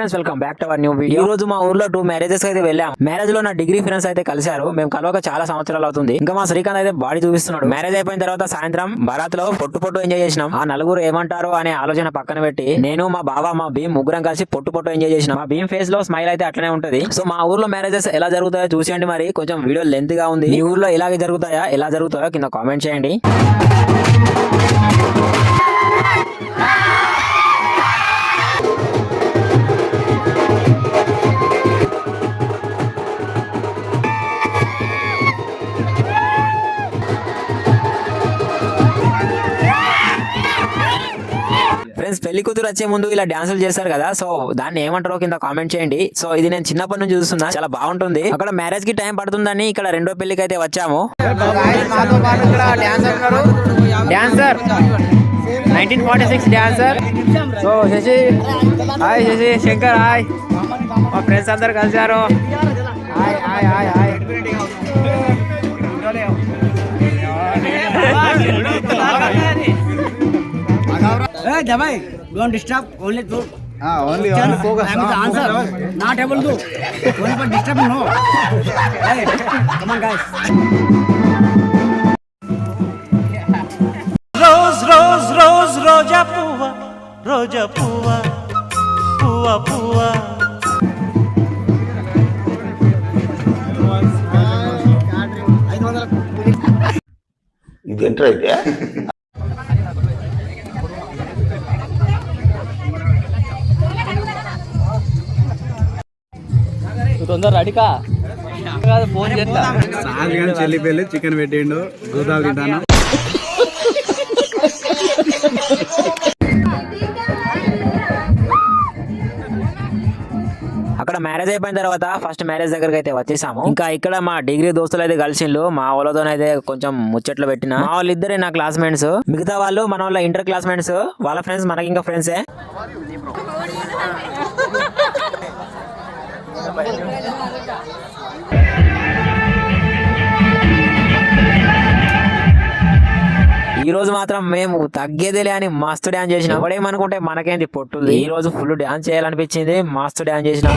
Friends, welcome back to our new video. ఈ రోజు మా ఊర్లో 2 మ్యారేజెస్ అయితే వెళ్ళాం. మ్యారేజ్ లో నా డిగ్రీ ఫ్రెండ్స్ అయితే కలిశారు. మేము కలవక చాలా సంవత్సరాలు అవుతుంది. ఇంకా మా శ్రీకాంత్ అయితే బాడీ చూపిస్తున్నాడు. మ్యారేజ్ అయిపోయిన తర్వాత సాయంత్రం బరాత్ లో పొట్టు ఎంజాయ్ చేసినాం. ఆ నలుగురు ఏమంటారు అనే ఆలోచన పక్కన పెట్టి నేను మా బావ మా భీమ్ ముగ్గురం కలిసి పొట్టు ఎంజాయ్ చేసినాం. మా భీమ్ ఫేస్ లో స్మైల్ అయితే అట్లనే ఉంటది. సో మా ఊర్లో మ్యారేజెస్ ఎలా జరుగుతాయో చూసేయండి. మరి కొంచెం వీడియో లెంత్ గా ఉంది. మీ ఊర్లో ఇలాగే జరుగుతాయా, ఎలా జరుగుతాయో కింద కామెంట్ చేయండి. ఫ్రెండ్స్, పెళ్లి కూతురు వచ్చే ముందు ఇలా డాన్సులు చేస్తారు కదా, సో దాన్ని ఏమంటారో కింద కామెంట్ చేయండి. సో ఇది నేను చిన్నప్పటి నుంచి చూస్తున్నా, చాలా బాగుంటుంది. అక్కడ మ్యారేజ్ కి టైం పడుతుందని ఇక్కడ రెండో పెళ్లికి అయితే వచ్చాము. Dancer 1946 dancer. So Shashi hi, Shashi Shankar hi, మా ఫ్రెండ్స్ అందరు కలిసారు. Hi hi hi hi. Hey, Davai, don't disturb. Only focus. I am the answer. Not able to. Only for disturbing, no. Hey, come on, guys. Rose, rose, rose, roja puva, roja puva, puva, puva. ఇదేంట్రా అయితే తొందర అడికా phone చేస్తా. చెల్లి పెళ్లి chicken పెట్టిండు, గోదావరి తింటాను. అక్కడ marriage అయిపోయిన తర్వాత ఫస్ట్ మ్యారేజ్ దగ్గరికి అయితే వచ్చేసాము. ఇంకా ఇక్కడ మా డిగ్రీ దోస్తులు అయితే కలిసిండ్రు. మా వాళ్ళతోనైతే కొంచెం ముచ్చట్లు పెట్టిన. మా వాళ్ళు ఇద్దరే నా క్లాస్మేట్స్. మిగతా వాళ్ళు మన వాళ్ళ ఇంటర్ క్లాస్మేట్స్. వాళ్ళ ఫ్రెండ్స్ మనకి ఇంకా ఫ్రెండ్సే. ఈ రోజు మాత్రం మేము తగ్గేదేలే అని మస్తు డాన్స్ చేసినాం. ఒకడేమనుకుంటే మనకేంది పొట్టు. ఈ రోజు ఫుల్ డాన్స్ చేయాలనిపించింది, మస్తు డాన్స్ చేసినాం.